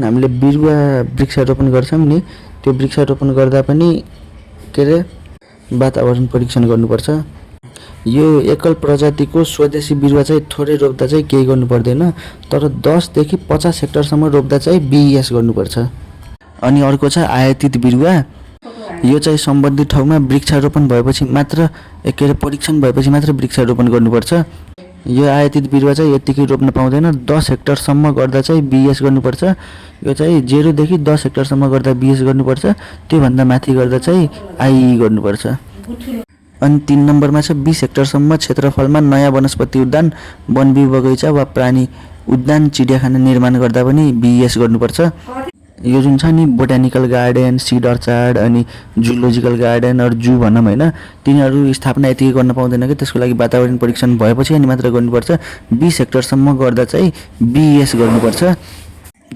हामीले बिरुवा वृक्षारोपण गर्छौँ नि, त्यो वृक्षारोपण गर्दा पनि के अरे वातावरण परीक्षण गर्नुपर्छ। यो एकल प्रजातिको स्वदेशी बिरुवा चाहिँ थोरै रोप्दा चाहिँ केही गर्नु पर्दैन, तर 10 देखि 50 हेक्टरसम्म रोप्दा चाहिँ बिएस गर्नुपर्छ। अनि अर्को छ आयातित बिरुवा। यो चाहिँ सम्बन्धित ठाउँमा वृक्षारोपण भएपछि मात्र के अरे परीक्षण भएपछि मात्र वृक्षारोपण गर्नुपर्छ। यो आयातित बिरुवा चाहिँ यत्तिकै रोप्न पाउँदैन, 10 हेक्टरसम्म गर्दा चाहिँ बिएस गर्नुपर्छ। यो चाहिँ 0 देखि 10 हेक्टरसम्म गर्दा बिएस गर्नुपर्छ, त्योभन्दा माथि गर्दा चाहिँ आइई गर्नुपर्छ। अनि 3 नम्बरमा छ 20 हेक्टरसम्म क्षेत्रफलमा नयाँ वनस्पति उद्यान, वनबी बगैँचा वा प्राणी उद्यान, चिडियाखाना निर्माण गर्दा पनि बिएस गर्नुपर्छ। यो जुन छ नि बोटानिकल गार्डन, सीड अर्चार्ड अनि जुलोजिकल गार्डन अरू जू भनौँ होइन, तिनीहरू स्थापना यतिकै गर्न पाउँदैन कि, त्यसको लागि वातावरण परीक्षण भएपछि अनि मात्र गर्नुपर्छ। 20 हेक्टरसम्म गर्दा चाहिँ बिएस गर्नुपर्छ,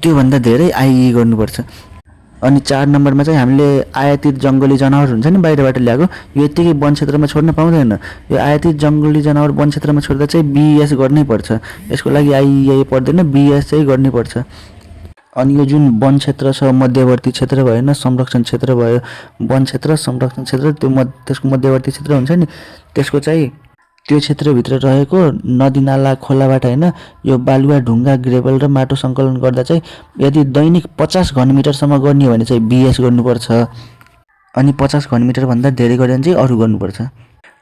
त्योभन्दा धेरै आइई गर्नुपर्छ। अनि 4 नम्बरमा चाहिँ हामीले आयातित जङ्गली जनावर हुन्छ नि बाहिरबाट ल्याएको, यो यत्तिकै वन क्षेत्रमा छोड्न पाउँदैन। यो आयातित जङ्गली जनावर वन क्षेत्रमा छोड्दा चाहिँ बिएस गर्नै पर्छ, यसको लागि आइई पर्दैन, बिएस चाहिँ गर्नै पर्छ। अनि यो जुन वन क्षेत्र छ, मध्यवर्ती क्षेत्र भयो होइन, संरक्षण क्षेत्र भयो, वन क्षेत्र संरक्षण क्षेत्र, त्यसको मध्यवर्ती क्षेत्र हुन्छ नि, त्यसको चाहिँ त्यो क्षेत्रभित्र रहेको नदीनाला खोलाबाट होइन, यो बालुवा ढुङ्गा ग्रेभल र माटो सङ्कलन गर्दा चाहिँ यदि दैनिक 50 घनमिटरसम्म गर्ने हो भने चाहिँ बिएस गर्नुपर्छ। अनि 50 घनमिटरभन्दा धेरै गऱ्यो भने चाहिँ अरू गर्नुपर्छ।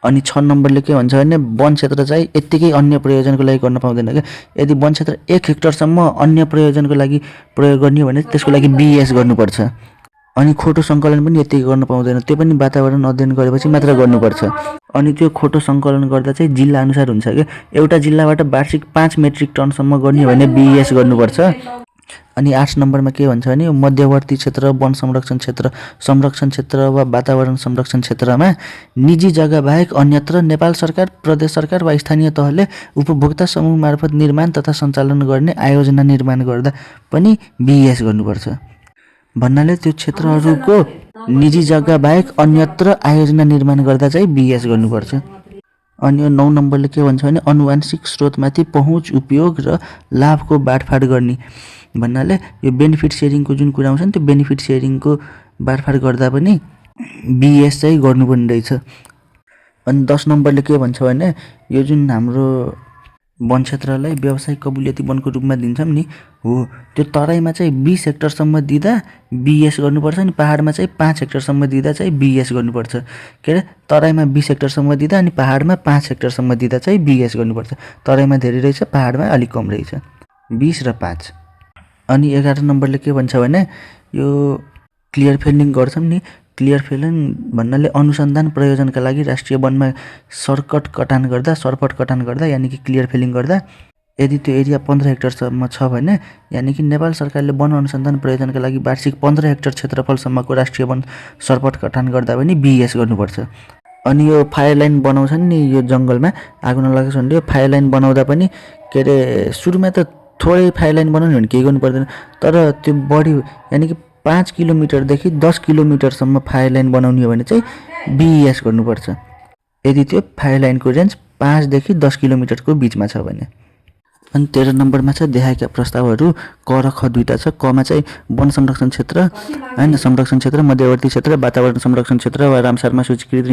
अनि 6 नम्बरले के भन्छ भने वन क्षेत्र चाहिँ यत्तिकै अन्य प्रयोजनको लागि गर्न पाउँदैन क्या। यदि वन क्षेत्र 1 हेक्टरसम्म अन्य प्रयोजनको लागि प्रयोग गर्ने हो भने त्यसको लागि बिएस गर्नुपर्छ। अनि खोटो सङ्कलन पनि यत्तिकै गर्न पाउँदैन, त्यो पनि वातावरण अध्ययन गरेपछि मात्र गर्नुपर्छ। अनि त्यो खोटो सङ्कलन गर्दा चाहिँ जिल्ला अनुसार हुन्छ क्या। एउटा जिल्लाबाट वार्षिक 5 मेट्रिक टनसम्म गर्ने हो भने बिएस गर्नुपर्छ। अनि 8 नम्बरमा के भन्छ भने मध्यवर्ती क्षेत्र, वन संरक्षण क्षेत्र, संरक्षण क्षेत्र वा वातावरण संरक्षण क्षेत्रमा निजी जग्गा बाहेक अन्यत्र नेपाल सरकार, प्रदेश सरकार वा स्थानीय तहले उपभोक्ता समूह मार्फत निर्माण तथा सञ्चालन गर्ने आयोजना निर्माण गर्दा पनि बिएस गर्नुपर्छ। भन्नाले त्यो क्षेत्रहरूको निजी जग्गा बाहेक अन्यत्र आयोजना निर्माण गर्दा चाहिँ बिएस गर्नुपर्छ। अनि यो 9 नम्बरले के भन्छ भने आनुवांशिक स्रोतमाथि पहुँच, उपयोग र लाभको बाँडफाँड गर्ने भन्नाले यो बेनिफिट सेयरिङको जुन कुरा आउँछ नि, त्यो बेनिफिट सेयरिङको बाँडफाँड गर्दा पनि बिएस चाहिँ गर्नुपर्ने रहेछ। अनि 10 नम्बरले के भन्छ भने यो जुन हाम्रो वन क्षेत्रलाई व्यावसायिक कबुलियती वनको रूपमा दिन्छौँ नि, हो त्यो तराईमा चाहिँ 20 हेक्टरसम्म दिँदा बिएस गर्नुपर्छ। अनि पहाडमा चाहिँ 5 हेक्टरसम्म दिँदा चाहिँ बिएस गर्नुपर्छ। के अरे तराईमा 20 हेक्टरसम्म दिँदा अनि पहाडमा 5 हेक्टरसम्म दिँदा चाहिँ बिएस गर्नुपर्छ। तराईमा धेरै रहेछ, पहाडमा अलिक कम रहेछ, 20 र 5। अनि 11 नम्बरले के भन्छ भने यो क्लियर फेल्डिङ गर्छौँ नि, क्लियर फेल्डिङ भन्नाले अनुसन्धान प्रयोजनका लागि राष्ट्रिय वनमा सरपट कटान गर्दा यानि कि क्लियर फेल्डिङ गर्दा यदि त्यो एरिया 15 हेक्टरसम्म छ भने यानि कि नेपाल सरकारले वन अनुसन्धान प्रयोजनका लागि वार्षिक 15 हेक्टर क्षेत्रफलसम्मको राष्ट्रिय वन सरपट कटान गर्दा पनि बिएस गर्नुपर्छ। अनि यो फायर लाइन बनाउँछन् नि, यो जङ्गलमा आगो नलागोस् भनेर यो फायर लाइन बनाउँदा पनि के अरे सुरुमा त थोरै फायर लाइन बनाउनु भने केही गर्नु पर्दैन, तर त्यो बढी यानि कि 5 किलोमिटरदेखि 10 किलोमिटरसम्म फायर लाइन बनाउने हो भने चाहिँ बिएस गर्नुपर्छ, यदि त्यो फायर लाइनको रेन्ज 5 देखि 10 किलोमिटरको बिचमा छ भने। अनि 13 नम्बरमा छ देखाएका प्रस्तावहरू क र ख दुईटा छ। कमा चाहिँ वन संरक्षण क्षेत्र हैन, संरक्षण क्षेत्र, मध्यवर्ती क्षेत्र, वातावरण संरक्षण क्षेत्र वा रामसारमा सूचीकृत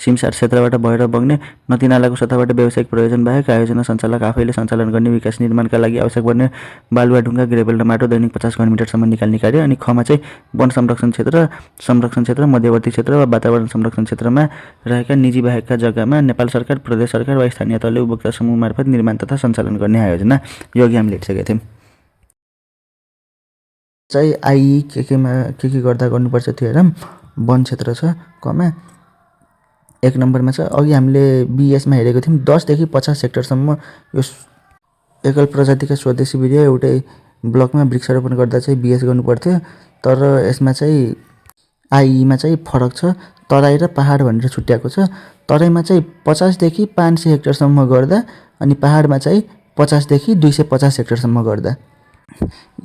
सिमसार क्षेत्रबाट भएर बग्ने नदीनालाको सतहबाट व्यावसायिक प्रयोजन बाहेक आयोजना सञ्चालक आफैले सञ्चालन गर्ने विकास निर्माणका लागि आवश्यक पर्ने बालुवा ढुङ्गा ग्रेभल र माटो दैनिक 50 घनमिटरसम्म निकाल्ने कार्य। अनि खमा चाहिँ वन संरक्षण क्षेत्र, मध्यवर्ती क्षेत्र वा वातावरण संरक्षण क्षेत्रमा रहेका निजी बाहेकका जग्गामा नेपाल सरकार, प्रदेश सरकार वा स्थानीय तहले उपभोक्ता समूह मार्फत निर्माण तथा सञ्चालन गर्ने आयोजना। यो अघि हामीले हेरिसकेका थियौँ। चाहिँ आइई के गर्दा गर्नुपर्छ त्यो हेरौँ। वन क्षेत्र छ कमा 1 नम्बरमा छ, अघि हामीले बिएसमा हेरेको थियौँ 10 देखि 50 हेक्टरसम्म यो एकल प्रजातिका स्वदेशी बिरुवा एउटै ब्लकमा वृक्षारोपण गर्दा चाहिँ बिएस गर्नुपर्थ्यो। तर यसमा चाहिँ आइईमा चाहिँ फरक छ, तराई र पहाड भनेर छुट्याएको छ। तराईमा चाहिँ 50 देखि 500 हेक्टरसम्म गर्दा अनि पहाडमा चाहिँ 50 देखि 250 हेक्टरसम्म गर्दा,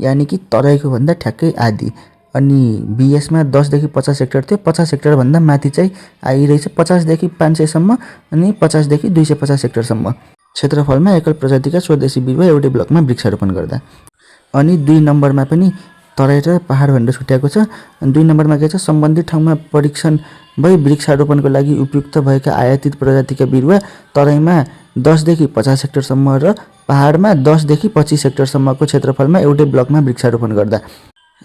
यानि कि तराईको भन्दा ठ्याक्कै आधी। अनि बिएसमा 10 देखि 50 हेक्टर थियो, 50 हेक्टरभन्दा माथि चाहिँ आइरहेछ 50 देखि 500सम्म अनि 50 देखि 250 हेक्टरसम्म क्षेत्रफलमा एकल प्रजातिका स्वदेशी बिरुवा एउटै ब्लकमा वृक्षारोपण गर्दा। अनि 2 नम्बरमा पनि तराई र पहाड भनेर छुट्याएको छ। अनि 2 नम्बरमा के छ सम्बन्धित ठाउँमा परीक्षण भई वृक्षारोपणको लागि उपयुक्त भएका आयातित प्रजातिका बिरुवा तराईमा 10 देखि 50 हेक्टरसम्म र पहाडमा 10 देखि 25 हेक्टरसम्मको क्षेत्रफलमा एउटै ब्लकमा वृक्षारोपण गर्दा।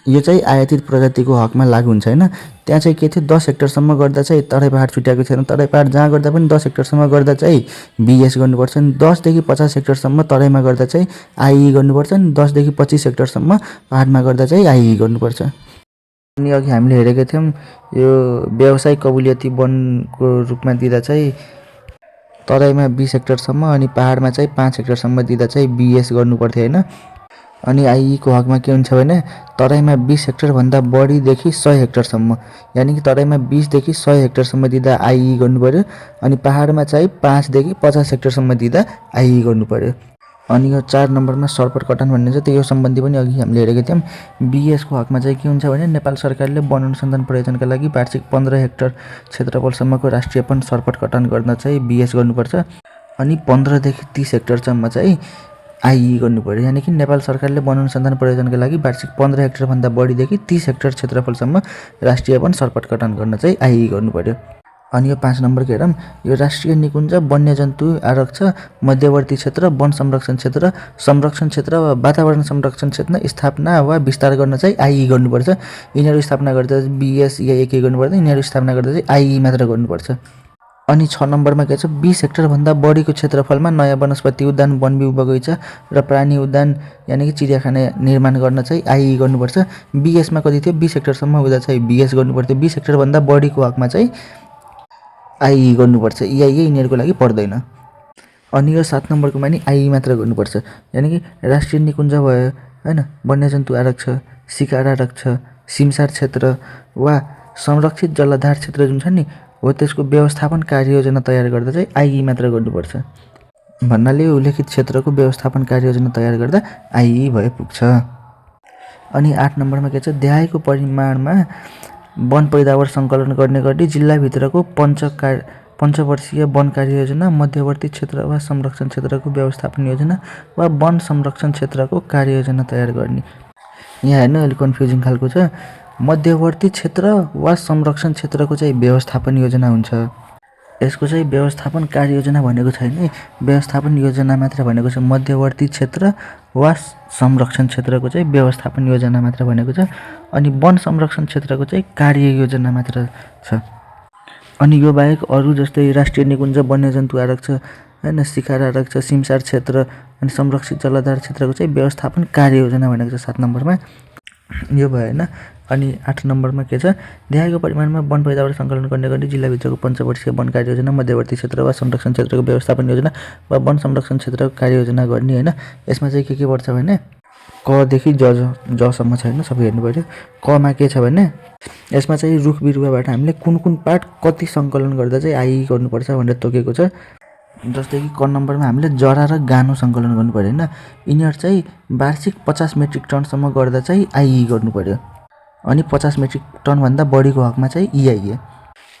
यो चाहिँ आयातित प्रजातिको हकमा लागु हुन्छ हैन। त्यहाँ चाहिँ के थियो 10 हेक्टरसम्म गर्दा चाहिँ तराई पहाड छुट्याएको छैन। तराई पहाड जहाँ गर्दा पनि 10 हेक्टरसम्म गर्दा चाहिँ बीएस गर्नुपर्छ। 10 देखि 50 हेक्टरसम्म तराईमा गर्दा चाहिँ आइई गर्नुपर्छ। 10 देखि 25 हेक्टरसम्म पहाडमा गर्दा चाहिँ आइई गर्नुपर्छ। अनि अघि हामीले हेरेका थियौँ यो व्यावसायिक कबुलियती वनको रूपमा दिँदा चाहिँ तराईमा 20 हेक्टरसम्म अनि पहाडमा चाहिँ 5 हेक्टरसम्म दिँदा चाहिँ बीएस गर्नुपर्थ्यो हैन। अनि आइईको हकमा के हुन्छ भने तराईमा 20 हेक्टरभन्दा बढीदेखि 100 हेक्टरसम्म यानि कि तराईमा 20 देखि 100 हेक्टरसम्म दिँदा आइई गर्नुपर्यो। अनि पहाडमा चाहिँ 5 देखि 50 हेक्टरसम्म दिँदा आइई गर्नुपर्यो। अनि यो 4 नम्बरमा सर्पट कटान भन्ने छ त्यो सम्बन्धी पनि अघि हामीले हेरेका थियौँ। बीएसको हकमा चाहिँ के हुन्छ भने नेपाल सरकारले वन अनुसन्धान प्रयोजनका लागि वार्षिक 15 हेक्टर क्षेत्रफलसम्मको राष्ट्रिय वन सर्पट कटान गर्न चाहिँ बीएस गर्नुपर्छ। अनि 15 देखि 30 हेक्टरसम्म चाहिँ आइई गर्नुपर्यो। यानि कि नेपाल सरकारले वन अनुसन्धान प्रयोजनका लागि वार्षिक 15 हेक्टरभन्दा बढीदेखि 30 हेक्टर क्षेत्रफलसम्म राष्ट्रिय वन सर्पट कटान गर्न चाहिँ आइई गर्नुपर्यो। अनि यो 5 नम्बरको हेरौँ यो राष्ट्रिय निकुञ्ज वन्यजन्तु आरक्ष मध्यवर्ती क्षेत्र वन संरक्षण क्षेत्र वा वातावरण संरक्षण क्षेत्र स्थापना वा विस्तार गर्न चाहिँ आइई गर्नुपर्छ। यिनीहरू स्थापना गर्दा बीएस या एकै गर्नुपर्छ। यिनीहरू स्थापना गर्दा चाहिँ आइई मात्र गर्नुपर्छ। अनि 6 नम्बरमा के छ 20 हेक्टरभन्दा बढीको क्षेत्रफलमा नयाँ वनस्पति उद्यान वनबिउ बगैँचा र प्राणी उद्यान यानि कि चिडियाखाना निर्माण गर्न चाहिँ आइई गर्नुपर्छ। बीएसमा कति थियो 20 हेक्टरसम्म हुँदा चाहिँ बीएस गर्नुपर्थ्यो। 20 हेक्टरभन्दा बढीको हकमा चाहिँ आइई गर्नुपर्छ। इआइए यिनीहरूको लागि पर्दैन। अनि यो 7 नम्बरकोमा नि आइई मात्र गर्नुपर्छ। यानि कि राष्ट्रिय निकुञ्ज भयो हैन वन्यजन्तु आरक्ष शिकार आरक्ष सिमसार क्षेत्र वा संरक्षित जलाधार क्षेत्र जुन छ नि हो त्यसको व्यवस्थापन कार्ययोजना तयार गर्दा चाहिँ आइई मात्र गर्नुपर्छ। भन्नाले उल्लेखित क्षेत्रको व्यवस्थापन कार्ययोजना तयार गर्दा आइई भए पुग्छ। अनि 8 नम्बरमा के छ देहायको परिमाणमा वन पैदावार सङ्कलन गर्ने गरी जिल्लाभित्रको पञ्चवर्षीय वन कार्ययोजना मध्यवर्ती क्षेत्र वा संरक्षण क्षेत्रको व्यवस्थापन योजना वा वन संरक्षण क्षेत्रको कार्ययोजना तयार गर्ने। यहाँ हेर्नु अलिक कन्फ्युजिङ खालको छ। मध्यवर्ती क्षेत्र वा संरक्षण क्षेत्रको चाहिँ व्यवस्थापन योजना हुन्छ। यसको चाहिँ व्यवस्थापन कार्ययोजना भनेको छैन है व्यवस्थापन योजना मात्र भनेको छ। मध्यवर्ती क्षेत्र वा संरक्षण क्षेत्रको चाहिँ व्यवस्थापन योजना मात्र भनेको छ। अनि वन संरक्षण क्षेत्रको चाहिँ कार्ययोजना मात्र छ। अनि यो बाहेक अरू जस्तै राष्ट्रिय निकुञ्ज वन्यजन्तु आरक्ष हैन शिकार आरक्ष सिमसार क्षेत्र अनि संरक्षित जलाधार क्षेत्रको चाहिँ व्यवस्थापन कार्ययोजना भनेको छ 7 नम्बरमा। यो भयो हैन। अनि 8 नम्बरमा के छ देहायको परिमाणमा वन पैदावार सङ्कलन गर्ने गरी जिल्लाभित्रको पञ्चवर्षीय वन कार्ययोजना मध्यवर्ती क्षेत्र वा संरक्षण क्षेत्रको व्यवस्थापन योजना वा वन संरक्षण क्षेत्रको कार्ययोजना गर्ने हैन। यसमा चाहिँ के पर्छ भने क देखि जसम्म छ हैन सबै हेर्नु पर्यो। कमा के छ भने यसमा चाहिँ रुख बिरुवाबाट हामीले कुन पार्ट कति सङ्कलन गर्दा चाहिँ आइई गर्नुपर्छ भनेर तोकेको छ। जस्तै कि क नम्बरमा हामीले जरा र गानो सङ्कलन गर्नु पर्यो हैन। यिनीहरू चाहिँ वार्षिक 50 मेट्रिक टनसम्म गर्दा चाहिँ आइई गर्नु पर्यो। अनि 50 मेट्रिक टनभन्दा बढीको हकमा चाहिँ इआइए।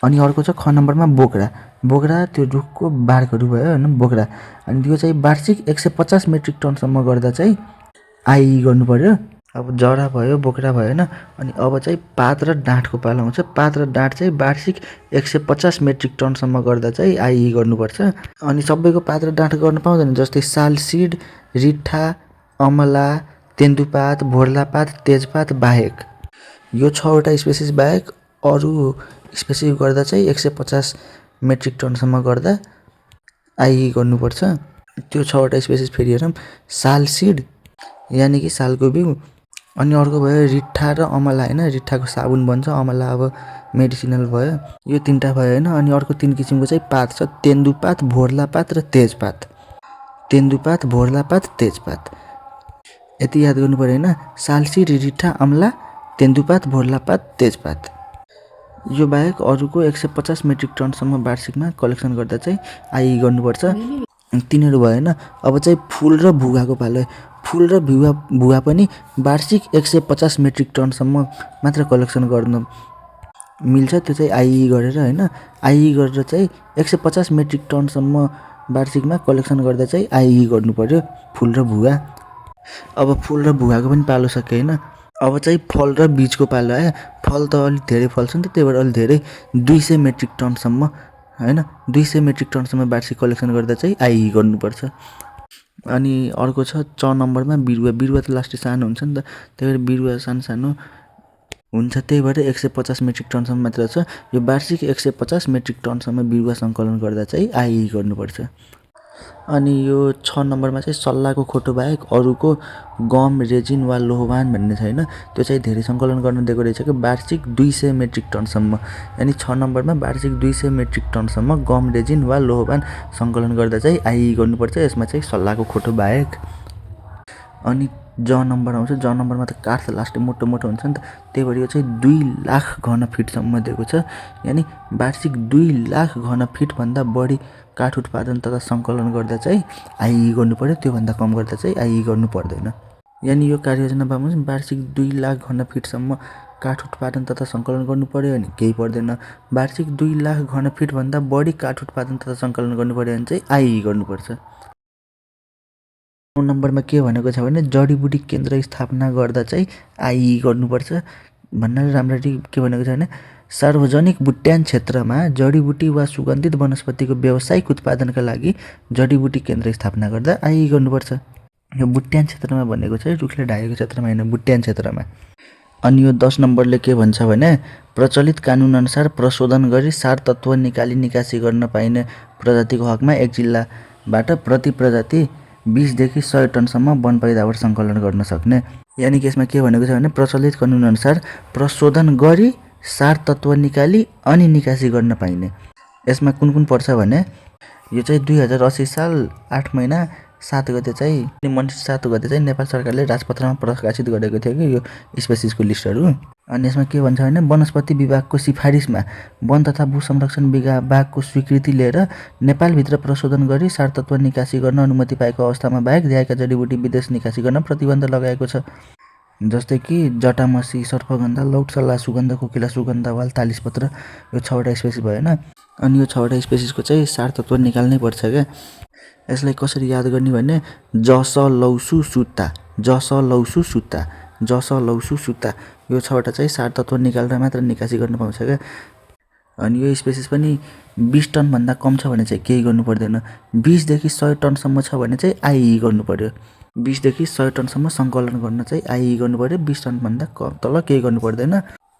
अनि अर्को छ ख नम्बरमा बोक्रा त्यो रुखको बारकहरू भयो हैन बोक्रा अनि त्यो चाहिँ वार्षिक 150 मेट्रिक टनसम्म गर्दा चाहिँ आइई गर्नु पर्यो। अब जरा भयो बोक्रा भयो हैन। अनि अब चाहिँ पात र डाँठको पालो आउँछ। पात र डाँठ चाहिँ वार्षिक 150 मेट्रिक टनसम्म गर्दा चाहिँ आइई गर्नुपर्छ। अनि सबैको पात र डाँठ गर्न पाउँदैन जस्तै सालसिड रिठा अमला तेन्दुपात भोर्लापात तेजपात बाहेक यो 6वटा स्पेसिस बाहेक अरू स्पेसिस गर्दा चाहिँ 150 मेट्रिक टनसम्म गर्दा आइई गर्नुपर्छ। त्यो 6वटा स्पेसिस फेरि हेरौँ सालसिड यानि कि सालको बिउ अनि अर्को भयो रिठा र अमला हैन रिठाको साबुन बन्छ अमला अब मेडिसिनल भयो यो 3टा भयो हैन। अनि अर्को 3 किसिमको चाहिँ पात छ तेन्दुपात भोर्लापात र तेजपात। तेन्दुपात भोर्लापात तेजपात यति याद गर्नु पर्यो हैन। सालसिड रिठा अमला तेन्दुपात भोर्लापात तेजपात। यो बाहेक अरूको 150 मेट्रिक टनसम्म वार्षिकमा कलेक्सन गर्दा चाहिँ आइई गर्नुपर्छ। तिनीहरू भयो हैन। अब चाहिँ फुल र भुगाको पालो फुल र भुवा पनि वार्षिक 150 मेट्रिक टनसम्म मात्र कलेक्सन गर्न मिल्छ। त्यो चाहिँ आइई गरेर हैन आइई गरेर चाहिँ 150 मेट्रिक टनसम्म वार्षिकमा कलेक्सन गर्दा चाहिँ आइई गर्नु पर्यो फुल र भुगा। अब फुल र भुगाको पनि पालो सक्यो हैन। अब चाहिँ फल र बीजको पालो आयो। फल त अलिक धेरै फल्छ नि त, त्यही भएर अलिक धेरै 200 मेट्रिक टनसम्म हैन 200 मेट्रिक टनसम्म वार्षिक कलेक्सन गर्दा चाहिँ आइई गर्नुपर्छ। अनि अर्को छ च नम्बरमा बिरुवा त लास्टै सानो हुन्छ नि त, त्यही भएर बिरुवा सानो हुन्छ, त्यही भएर 150 मेट्रिक टनसम्म मात्र छ। यो वार्षिक 150 मेट्रिक टनसम्म बिरुवा सङ्कलन गर्दा चाहिँ आइई गर्नुपर्छ। अनि यो 6 नम्बरमा चाहिँ सल्लाहको खोटो बाहेक अरूको गम, रेजिन वा लोहवान भन्ने छैन, त्यो चाहिँ धेरै सङ्कलन गर्न दिएको रहेछ कि वार्षिक 200 मेट्रिक टनसम्म। यानि 6 नम्बरमा वार्षिक 200 मेट्रिक टनसम्म गम, रेजिन वा लोहवान सङ्कलन गर्दा चाहिँ आइई गर्नुपर्छ, यसमा चाहिँ सल्लाहको खोटो बाहेक। अनि ज नम्बर आउँछ। ज नम्बरमा त काठ त लास्टै मोटो हुन्छ नि त, त्यही भएर यो चाहिँ 2 लाख घन फिटसम्म दिएको छ। यानि वार्षिक 2 लाख घन फिटभन्दा बढी काठ उत्पादन तथा सङ्कलन गर्दा चाहिँ आइई गर्नु पर्यो, त्योभन्दा कम गर्दा चाहिँ आइई गर्नु पर्दैन। यानि यो कार्ययोजना पाउनु वार्षिक 2 लाख घन फिटसम्म काठ उत्पादन तथा सङ्कलन गर्नु पर्यो भने केही पर्दैन, वार्षिक 2 लाख घन फिटभन्दा बढी काठ उत्पादन तथा सङ्कलन गर्नु पर्यो भने चाहिँ आइई गर्नुपर्छ। 9 नम्बरमा के भनेको छ भने जडीबुटी केन्द्र स्थापना गर्दा चाहिँ आइई गर्नुपर्छ। भन्नाले राम्ररी के भनेको छ भने सार्वजनिक बुट्यान क्षेत्रमा जडीबुटी वा सुगन्धित वनस्पतिको व्यावसायिक उत्पादनका लागि जडीबुटी केन्द्र स्थापना गर्दा आइई गर्नुपर्छ। यो बुट्यान क्षेत्रमा भनेको चाहिँ रुखले ढाकेको क्षेत्रमा होइन, बुट्यान क्षेत्रमा। अनि यो 10 नम्बरले के भन्छ भने प्रचलित कानुनअनुसार प्रशोधन गरी सार तत्त्व निकासी गर्न पाइने प्रजातिको हकमा एक जिल्लाबाट प्रति प्रजाति 20 देखि 100 टनसम्म वन पैदावार सङ्कलन गर्न सक्ने। यानि कि यसमा के भनेको छ भने प्रचलित कानुनअनुसार प्रशोधन गरी सार तत्त्व अनि निकासी गर्न पाइने। यसमा कुन पर्छ भने यो चाहिँ 2080 साल 8 महिना 7 गते चाहिँ मङ्सिर 7 गते चाहिँ नेपाल सरकारले राजपत्रमा प्रकाशित गरेको थियो कि यो स्पेसिसको लिस्टहरू। अनि यसमा के भन्छ भने वनस्पति विभागको सिफारिसमा वन तथा भू संरक्षण विभागको स्वीकृति लिएर नेपालभित्र प्रशोधन गरी सार तत्त्व निकासी गर्न अनुमति पाएको अवस्थामा बाहेक ल्याएका जडीबुटी विदेश निकासी गर्न प्रतिबन्ध लगाएको छ। जस्तै कि जटामसी, सर्पगन्धा, लौटसल्ला, सुगन्ध कोकिला, सुगन्धवाल, तालिसपत्र, यो 6वटा स्पेसिस भएन। अनि यो 6वटा स्पेसिसको चाहिँ सार तत्त्व निकाल्नै पर्छ क्या। यसलाई कसरी याद गर्ने भने जस लौसु सुत्ता यो 6वटा चाहिँ सार तत्त्व निकालेर मात्र निकासी गर्न पाउँछ क्या। अनि यो स्पेसिस पनि 20 टनभन्दा कम छ भने चाहिँ केही गर्नु पर्दैन, 20 देखि 100 टनसम्म छ भने चाहिँ आइई गर्नु पर्यो। 20 देखि 100 टनसम्म सङ्कलन गर्न चाहिँ आइई गर्नु पर्यो, 20 टनभन्दा तल केही गर्नु पर्दैन।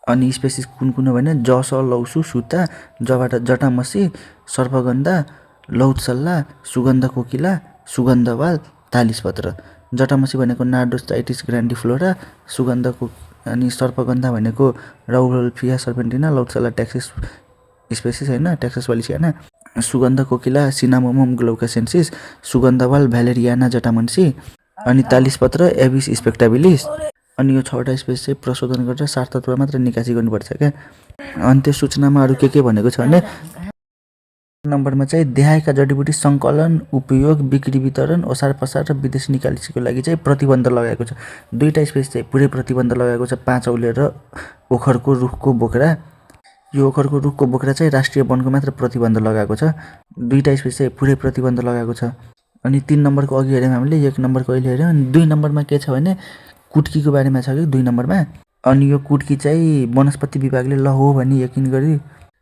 अनि स्पेसिस कुन हो भने जस लौसु सुत्ता, जटामसी, सर्पगन्धा, लौटसल्ला, सुगन्ध कोकिला, सुगन्धवाल, तालिसपत्र। जटामसी भनेको नार्डोस्टाइटिस ग्रान्डिफ्लोरा, अनि सर्पगन्धा भनेको राउरोल्फिया सर्पेन्टिना, लौटसल्ला टेक्सस स्पेसिस होइन, टेक्सस वालिसियाना, सुगन्ध कोकिला सिनामोमम ग्लौकासेन्सिस, सुगन्धवाल भ्यालेरियाना जटामन्सी, अनि तालिसपत्र एबिस स्पेक्टाबिलिस। अनि यो 6वटा स्पेसिस चाहिँ प्रशोधन गरेर सार तत्त्व मात्र निकासी गर्नुपर्छ क्या। अनि त्यो सूचनामा अरू के भनेको छ भने नम्बरमा चाहिँ देहायका जडीबुटी सङ्कलन, उपयोग, बिक्री, वितरण, ओसार पसार र विदेश निकासीको लागि चाहिँ प्रतिबन्ध लगाएको छ। 2टा स्पेसिस चाहिँ पुरै प्रतिबन्ध लगाएको छ, 5 औले र ओखरको रुखको बोक्रा। यो ओखरको रुखको बोक्रा चाहिँ राष्ट्रिय वनको मात्र प्रतिबन्ध लगाएको छ, 2टा स्पेसिस चाहिँ पुरै प्रतिबन्ध लगाएको छ। अनि 3 नम्बरको अघि हेऱ्यौँ हामीले, 1 नम्बरको अहिले हेऱ्यौँ। अनि 2 नम्बरमा के छ भने कुट्कीको बारेमा छ कि 2 नम्बरमा। अनि यो कुट्की चाहिँ वनस्पति विभागले ल हो भनी यकिन गरी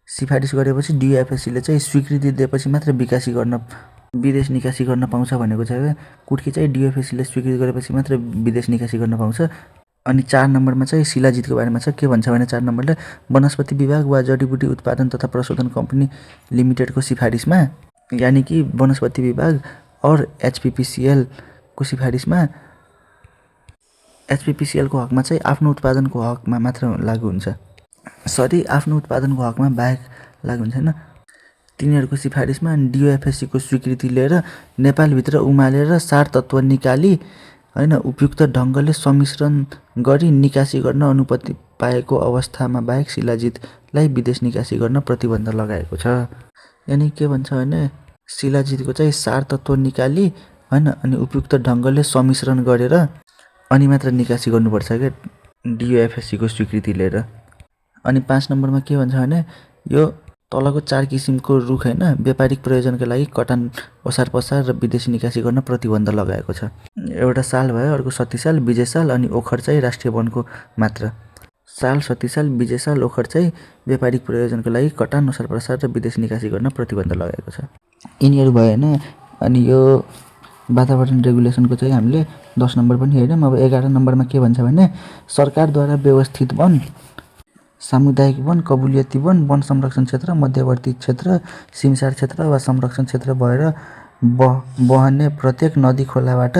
सिफारिस गरेपछि डिएफएससीले चाहिँ स्वीकृति दिएपछि मात्र विदेश निकासी गर्न पाउँछ भनेको छ क्या। कुट्की चाहिँ डिएफएससीले स्वीकृति गरेपछि मात्र विदेश निकासी गर्न पाउँछ। अनि 4 नम्बरमा चाहिँ शिलाजितको बारेमा छ। के भन्छ भने 4 नम्बरले वनस्पति विभाग वा जडीबुटी उत्पादन तथा प्रशोधन कम्पनी लिमिटेडको सिफारिसमा, यानि कि वनस्पति विभाग और एचपीपीसीएल को सिफारिसमा एचपीपीसीएल को हकमा चाहिँ आफ्नो उत्पादनको हकमा मात्र लागू हुन्छ, आफ्नो उत्पादनको हकमा बाहेक लागू हुन्छ हैन। तिनीहरूको सिफारिसमा डिओएफएससी को स्वीकृति लिएर नेपालभित्र उमालेर सार तत्त्व निकाली हैन उपयुक्त ढङ्गले सम्मिश्रण गरी निकासी गर्न अनुमति पाएको अवस्थामा बाहेक शिलाजितलाई विदेश निकासी गर्न प्रतिबन्ध लगाएको छ। यानि के भन्छ भने शिलाजितको चाहिँ सार तत्त्व निकाली हैन अनि उपयुक्त ढङ्गले सम्मिश्रण गरेर अनि मात्र निकासी गर्नुपर्छ के डिओएफएससी को स्वीकृति लिएर। अनि 5 नम्बरमा के भन्छ भने यो तलको 4 किसिमको रुख होइन व्यापारिक प्रयोजनका लागि कटान ओसार पसार र विदेशी निकासी गर्न प्रतिबन्ध लगाएको छ। एउटा साल भयो, अर्को सतीसाल, विजयसाल अनि ओखर चाहिँ राष्ट्रिय वनको मात्र। साल, सतीसाल, विजयसाल, ओखर चाहिँ व्यापारिक प्रयोजनको लागि कटान ओसार पसार र विदेशी निकासी गर्न प्रतिबन्ध लगाएको छ। यिनीहरू भयो होइन। अनि यो वातावरण रेगुलेसनको चाहिँ हामीले 10 नम्बर पनि हेर्यौँ। अब 11 नम्बरमा के भन्छ भने सरकारद्वारा व्यवस्थित वन, सामुदायिक वन, कबुलियती वन, वन संरक्षण क्षेत्र, मध्यवर्ती क्षेत्र, सिमसार क्षेत्र वा संरक्षण क्षेत्र भएर बहने प्रत्येक नदी खोलाबाट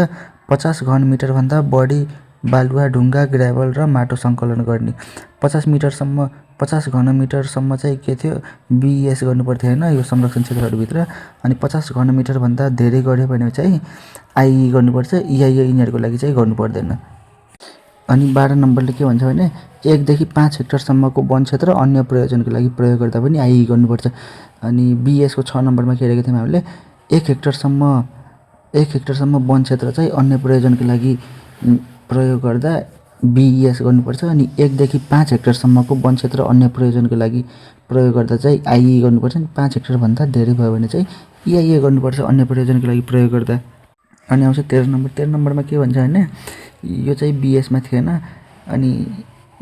50 घन मिटरभन्दा बढी बालुवा, ढुङ्गा, ग्राभल र माटो सङ्कलन गर्ने। 50 घन मिटरसम्म चाहिँ के थियो बिएस गर्नुपर्थ्यो होइन यो संरक्षण क्षेत्रहरूभित्र। अनि 50 घन मिटरभन्दा धेरै गऱ्यो भने चाहिँ आइई गर्नुपर्छ। इआइए यिनीहरूको लागि चाहिँ गर्नु पर्दैन। अनि 12 नम्बरले के भन्छ भने 1 देखि 5 हेक्टरसम्मको वन क्षेत्र अन्य प्रयोजनको लागि प्रयोग गर्दा पनि आइई गर्नुपर्छ। अनि बिएसको 6 नम्बरमा के हेरेको थियौँ हामीले 1 हेक्टरसम्म वन क्षेत्र चाहिँ अन्य प्रयोजनको लागि प्रयोग गर्दा बिइएस गर्नुपर्छ। अनि 1 देखि 5 हेक्टरसम्मको वन क्षेत्र अन्य प्रयोजनको लागि प्रयोग गर्दा चाहिँ आइई गर्नुपर्छ। 5 हेक्टरभन्दा धेरै भयो भने चाहिँ इआइए गर्नुपर्छ अन्य प्रयोजनको लागि प्रयोग गर्दा। अनि आउँछ 13 नम्बर। 13 नम्बरमा के भन्छ भने यो चाहिँ बिएसमा थिएन। अनि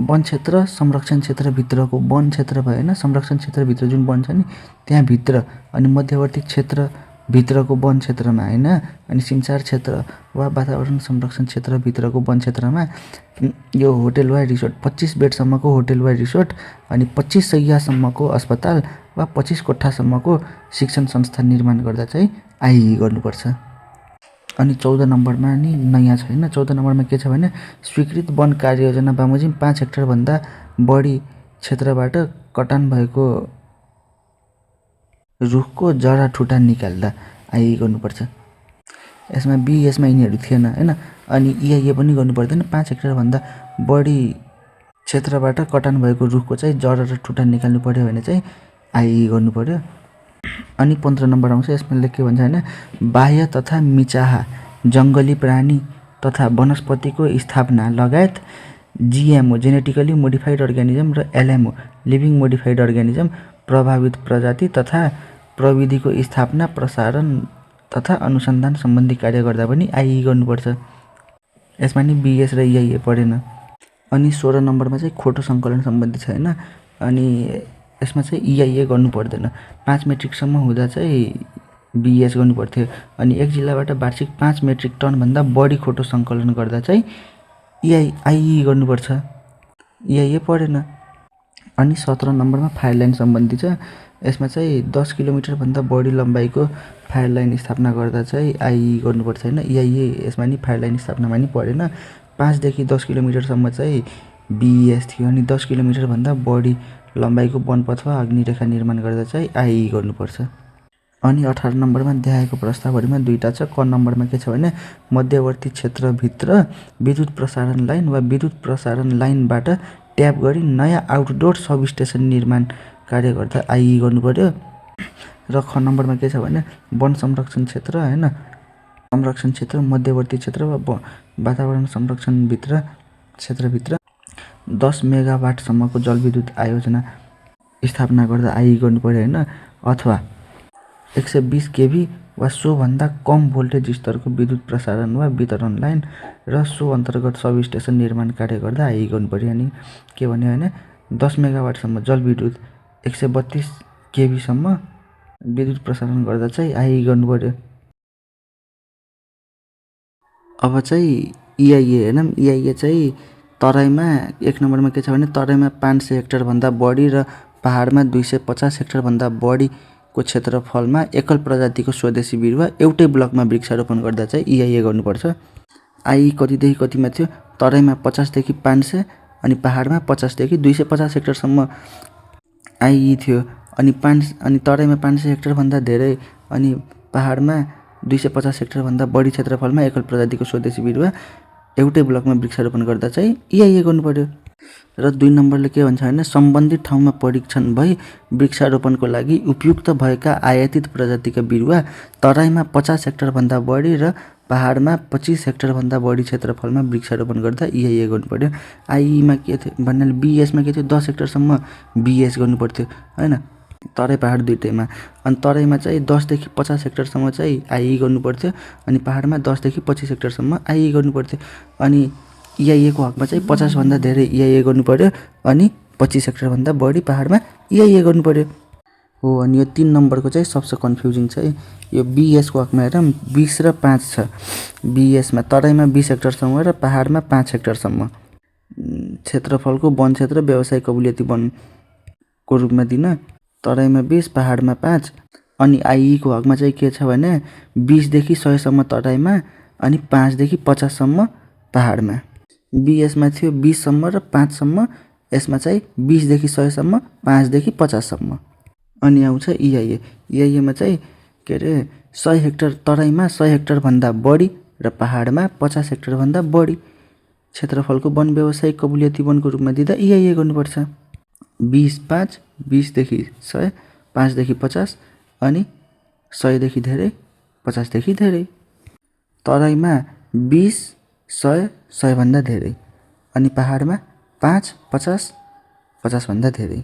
वन क्षेत्र संरक्षण क्षेत्रभित्रको वन क्षेत्र भयो होइन संरक्षण क्षेत्रभित्र जुन वन छ नि त्यहाँभित्र अनि मध्यवर्ती क्षेत्रभित्रको वन क्षेत्रमा होइन अनि सिमसार क्षेत्र वा वातावरण संरक्षण क्षेत्रभित्रको वन क्षेत्रमा यो होटेल वा रिसोर्ट 25 बेडसम्मको होटेल वा रिसोर्ट अनि 25 शय्यासम्मको अस्पताल वा 25 कोठासम्मको शिक्षण संस्था निर्माण गर्दा चाहिँ आइई गर्नुपर्छ। अनि 14 नम्बरमा नि नयाँ छैन। 14 नम्बरमा के छ भने स्वीकृत वन कार्ययोजना बमोजिम 5 हेक्टरभन्दा बढी क्षेत्रबाट कटान भएको रुखको जरा ठुटा निकाल्दा आइई गर्नुपर्छ। यसमा बिएसमा यिनीहरू थिएन होइन। अनि इआइए पनि गर्नु पर्दैन। 5 हेक्टरभन्दा बढी क्षेत्रबाट कटान भएको रुखको चाहिँ जरा र ठुटा निकाल्नु पर्यो भने चाहिँ आइई गर्नु पर्यो। अनि 15 नम्बर आउँछ। यसमा के भन्छ भने बाह्य तथा मिचाहा जङ्गली प्राणी तथा वनस्पतिको स्थापना लगायत जिएमओ जेनेटिकली मोडिफाइड अर्ग्यानिजम र एलएमओ लिभिङ मोडिफाइड अर्ग्यानिजम प्रभावित प्रजाति तथा प्रविधिको स्थापना, प्रसारण तथा अनुसन्धान सम्बन्धी कार्य गर्दा पनि आइई गर्नुपर्छ। यसमा नि बिएस र इआइए परेन। अनि 16 नम्बरमा चाहिँ खोटो सङ्कलन सम्बन्धी छैन। अनि यसमा चाहिँ इआइए गर्नु पर्दैन। 5 मेट्रिकसम्म हुँदा चाहिँ बिएस गर्नु पर्थ्यो। अनि एक जिल्लाबाट वार्षिक 5 मेट्रिक टनभन्दा बढी खोटो सङ्कलन गर्दा चाहिँ आइई गर्नुपर्छ। इआइए परेन। अनि 17 नम्बरमा फायर लाइन सम्बन्धी छ। यसमा चाहिँ 10 किलोमिटरभन्दा बढी लम्बाइको फायर लाइन स्थापना गर्दा चाहिँ आइई गर्नुपर्छ होइन। इआइए यसमा नि फायर लाइन स्थापनामा नि परेन। 5 देखि 10 किलोमिटरसम्म चाहिँ बिएस थियो। अनि 10 किलोमिटरभन्दा बढी लम्बाइको वनपथ वा अग्निरेखा निर्माण गर्दा चाहिँ आइई गर्नुपर्छ। अनि 18 नम्बरमा देखाएको प्रस्तावहरूमा दुईटा छ। क नम्बरमा के छ भने मध्यवर्ती क्षेत्रभित्र विद्युत प्रसारण लाइन वा विद्युत प्रसारण लाइनबाट ट्याप गरी नयाँ आउटडोर सब स्टेसन निर्माण कार्य गर्दा आइई गर्नु पर्यो। र ख नम्बरमा के छ भने वन संरक्षण क्षेत्र होइन संरक्षण क्षेत्र मध्यवर्ती क्षेत्र वा वातावरण संरक्षण क्षेत्रभित्र 10 मेगावाटसम्मको जलविद्युत आयोजना स्थापना गर्दा आइई गर्नु पर्यो होइन। अथवा 120 केभी वा सोभन्दा कम भोल्टेज स्तरको विद्युत प्रसारण वा वितरण लाइन र सो अन्तर्गत सब स्टेसन निर्माण कार्य गर्दा आइई गर्नु पर्यो। अनि के भन्यो भने 10 मेगावाटसम्म जलविद्युत 132 केभीसम्म विद्युत प्रसारण गर्दा चाहिँ आइई गर्नु पर्यो। अब चाहिँ इआइए हेर्नौँ। इआइए चाहिँ तराईमा 1 नम्बरमा के छ भने तराईमा 500 हेक्टरभन्दा बढी र पहाडमा 250 हेक्टरभन्दा बढीको क्षेत्रफलमा एकल प्रजातिको स्वदेशी बिरुवा एउटै ब्लकमा वृक्षारोपण गर्दा चाहिँ इआइए गर्नुपर्छ। आइई कतिदेखि कतिमा थियो तराईमा 50 देखि 500 अनि पहाडमा 50 देखि 250 हेक्टरसम्म आइई थियो। अनि तराईमा 500 हेक्टरभन्दा धेरै अनि पहाडमा 250 हेक्टरभन्दा बढी क्षेत्रफलमा एकल प्रजातिको स्वदेशी बिरुवा एउटै ब्लकमा वृक्षारोपण गर्दा चाहिँ इआइए गर्नु पर्यो। र 2 नम्बरले के भन्छ भने सम्बन्धित ठाउँमा परीक्षण भई वृक्षारोपणको लागि उपयुक्त भएका आयातित प्रजातिका बिरुवा तराईमा 50 हेक्टरभन्दा बढी र पहाडमा 25 हेक्टरभन्दा बढी क्षेत्रफलमा वृक्षारोपण गर्दा इआइए गर्नु पर्यो। आइईमा के थियो भन्नाले बिएसमा के थियो 10 हेक्टरसम्म बिएस गर्नु पर्थ्यो होइन। तराई पहाड दुइटैमा। अनि तराईमा चाहिँ 10 देखि 50 हेक्टरसम्म चाहिँ आइई गर्नुपर्थ्यो अनि पहाडमा 10 देखि 25 हेक्टरसम्म आइई गर्नुपर्थ्यो। अनि इआइएको हकमा चाहिँ 50 भन्दा धेरै इआइए गर्नुपर्यो अनि 25 हेक्टरभन्दा बढी पहाडमा इआइए गर्नुपर्यो हो। अनि यो 3 नम्बरको चाहिँ सबसे कन्फ्युजिङ चाहिँ यो बिएसको हकमा हेरौँ 20 र 5 छ। बिएसमा तराईमा 20 हेक्टरसम्म र पहाडमा 5 हेक्टरसम्म क्षेत्रफलको वन क्षेत्र व्यवसाय कबुलियती वनको रूपमा दिन तराईमा 20 पहाडमा 5। अनि आइईको हकमा चाहिँ के छ भने 20 देखि 100 सम्म तराईमा अनि 5 देखि 50 सम्म पहाडमा। बिएसमा थियो 20 सम्म र 5 सम्म, यसमा चाहिँ 20 देखि 100 सम्म 5 देखि 50 सम्म। अनि आउँछ इआइए। इआइएमा चाहिँ के अरे 100 हेक्टर तराईमा 100 हेक्टरभन्दा बढी र पहाडमा 50 हेक्टरभन्दा बढी क्षेत्रफलको वन व्यवसायिक कबुलियती वनको रूपमा दिँदा इआइए गर्नुपर्छ। 20-5, 20 देखि 100, 5 देखि 50 अनि 100 देखि धेरै, 50 देखि धेरै। तराईमा 20, 100, 100 भन्दा धेरै अनि पहाडमा 5, 50, 50 भन्दा धेरै।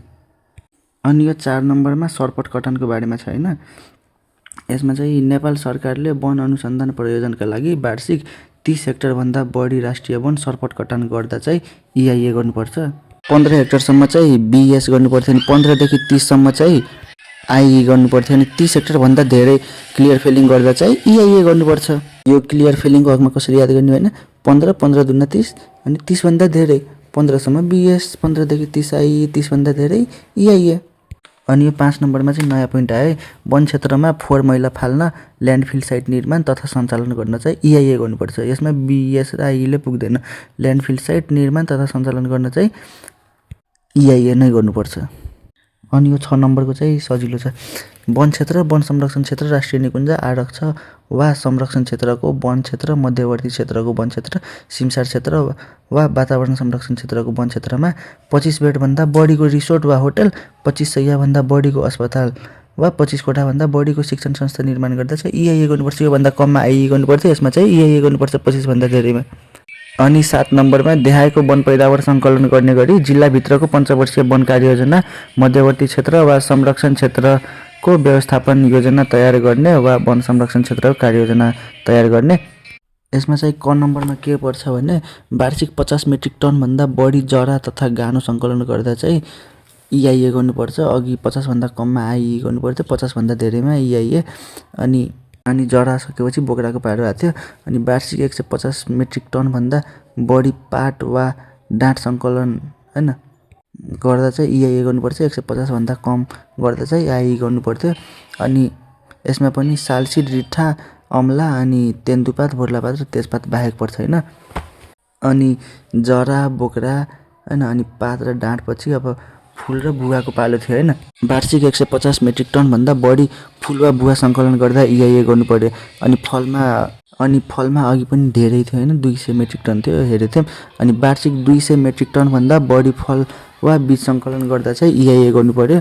अनि यो 4 नम्बरमा सर्पट कटानको बारेमा छ हैन। यसमा चाहिँ नेपाल सरकारले वन अनुसन्धान प्रयोजनका लागि वार्षिक 30 हेक्टरभन्दा बढी राष्ट्रिय वन सर्पट कटान गर्दा चाहिँ इआइए गर्नुपर्छ। 15 हेक्टरसम्म चाहिँ बिएस गर्नुपर्थ्यो अनि 15 देखि 30 सम्म चाहिँ आइई गर्नुपर्थ्यो अनि 30 हेक्टरभन्दा धेरै क्लियर फेलिङ गर्दा चाहिँ इआइए गर्नुपर्छ। यो क्लियर फेलिङको हकमा कसरी याद गर्ने होइन 15, 15 दुना 30 अनि 30 भन्दा धेरै 15 सम्म बिएस, 15 देखि 30 आइई, 30 भन्दा धेरै इआइए। अनि यो 5 नम्बरमा चाहिँ नयाँ पोइन्ट आयो वन क्षेत्रमा फोहोर मैला फाल्न ल्यान्डफिल साइट निर्माण तथा सञ्चालन गर्न चाहिँ इआइए गर्नुपर्छ। यसमा बिएस र आइईले पुग्दैन। ल्यान्डफिल साइट निर्माण तथा सञ्चालन गर्न चाहिँ इआइए नै गर्नुपर्छ। अनि यो 6 नम्बरको चाहिँ सजिलो छ। वन क्षेत्र, वन संरक्षण क्षेत्र, राष्ट्रिय निकुञ्ज, आरक्ष वा संरक्षण क्षेत्रको वन क्षेत्र, मध्यवर्ती क्षेत्रको वन क्षेत्र, सिमसार क्षेत्र वा वातावरण संरक्षण क्षेत्रको वन क्षेत्रमा 25 बेडभन्दा बढीको रिसोर्ट वा होटल, 25 शय्याभन्दा बढीको अस्पताल वा 25 कोठाभन्दा बढीको शिक्षण संस्था निर्माण गर्दा चाहिँ इआइए गर्नुपर्छ। योभन्दा कममा आइई गर्नुपर्छ, यसमा चाहिँ इआइए गर्नुपर्छ 25 भन्दा धेरैमा। अनि 7 नम्बरमा देखाएको वन पैदावार सङ्कलन गर्ने गरी जिल्लाभित्रको पञ्चवर्षीय वन कार्ययोजना, मध्यवर्ती क्षेत्र वा संरक्षण क्षेत्रको व्यवस्थापन योजना तयार गर्ने वा वन संरक्षण क्षेत्रको कार्ययोजना तयार गर्ने। यसमा चाहिँ क नम्बरमा के पर्छ भने वार्षिक 50 मेट्रिक टनभन्दा बढी जरा तथा गानो सङ्कलन गर्दा चाहिँ इआइए गर्नुपर्छ। अघि 50 भन्दा कममा आइई गर्नुपर्थ्यो, 50 भन्दा धेरैमा इआइए। अनि जरा सकेपछि बोक्राको पारो आएको थियो। अनि वार्षिक 150 मेट्रिक टनभन्दा बढी पाट वा डाँठ सङ्कलन हैन गर्दा चाहिँ इआइए गर्नुपर्छ। 150 भन्दा कम गर्दा चाहिँ आइई गर्नुपर्थ्यो। अनि यसमा पनि सालसिड, रिठा, अमला अनि तेन्दुपात, बोर्लापात र तेजपात बाहेक पर्छ हैन। अनि जरा, बोक्रा हैन अनि पात र डाँठपछि अब फुल र बुवाको पालो थियो हैन। वार्षिक 150 मेट्रिक टनभन्दा बढी फुल वा बुवा सङ्कलन गर्दा इआइए गर्नुपर्यो। अनि फलमा अघि पनि धेरै थियो हैन, 200 मेट्रिक टन थियो हेरेको थियौँ। अनि वार्षिक 200 मेट्रिक टनभन्दा बढी फल वा बीज सङ्कलन गर्दा चाहिँ इआइए गर्नुपर्यो।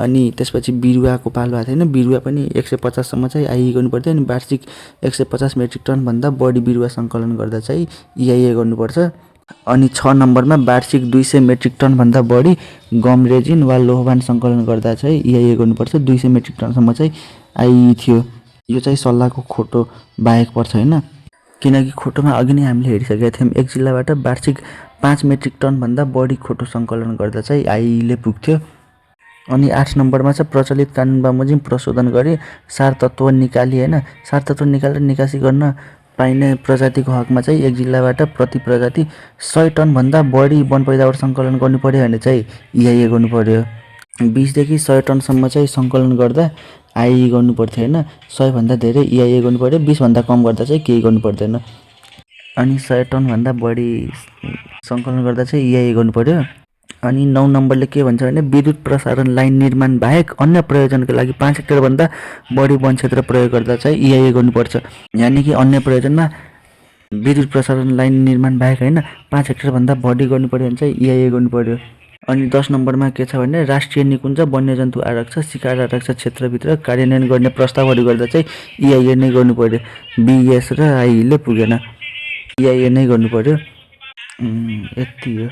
अनि त्यसपछि बिरुवाको पालो आएको थियो हैन, बिरुवा पनि 150 सम्म चाहिँ आइई गर्नुपर्थ्यो। अनि वार्षिक 150 मेट्रिक टनभन्दा बढी बिरुवा सङ्कलन गर्दा चाहिँ इआइए गर्नुपर्छ। अनि 6 नम्बरमा वार्षिक 200 मेट्रिक टनभन्दा बढी गम रेजिन वा लोहबान सङ्कलन गर्दा चाहिँ इआइए गर्नुपर्छ। 200 मेट्रिक टनसम्म चाहिँ आइई थियो। यो चाहिँ सल्लाहको खोटो बाहेक पर्छ हैन, किनकि खोटोमा अघि नै हामीले हेरिसकेका थियौँ। एक जिल्लाबाट वार्षिक 5 मेट्रिक टनभन्दा बढी खोटो सङ्कलन गर्दा चाहिँ आइईले पुग्थ्यो। अनि 8 नम्बरमा चाहिँ प्रचलित कानुन बमोजिम प्रशोधन गरी सार तत्त्व निकाली हैन, सार तत्त्व निकालेर निकासी गर्न पाइने प्रजातिको हकमा चाहिँ एक जिल्लाबाट प्रति प्रजाति 100 टनभन्दा बढी वन पैदावार सङ्कलन गर्नु पर्यो भने चाहिँ इआइए गर्नुपर्यो। 20 देखि 100 टनसम्म चाहिँ सङ्कलन गर्दा आइई गर्नुपर्थ्यो हैन। 100 भन्दा धेरै इआइए गर्नुपर्यो, 20 भन्दा कम गर्दा चाहिँ केही गर्नु पर्दैन। अनि 100 टनभन्दा बढी सङ्कलन गर्दा चाहिँ इआइए गर्नुपर्यो। अनि 9 नम्बरले के भन्छ भने विद्युत प्रसारण लाइन निर्माण बाहेक अन्य प्रयोजनका लागि 5 हेक्टरभन्दा बढी वन क्षेत्र प्रयोग गर्दा चाहिँ इआइए गर्नुपर्छ। यानि कि अन्य प्रयोजनमा विद्युत प्रसारण लाइन निर्माण बाहेक हैन 5 हेक्टरभन्दा बढी गर्नुपर्यो भने चाहिँ इआइए गर्नुपर्यो। अनि 10 नम्बरमा के छ भने राष्ट्रिय निकुञ्ज, वन्यजन्तु आरक्ष, शिकार आरक्ष क्षेत्रभित्र कार्यान्वयन गर्ने प्रस्तावहरू गर्दा चाहिँ इआइए नै गर्नुपर्यो। बिएस र आइईले पुगेन, इआइए नै गर्नुपर्यो। यति हो।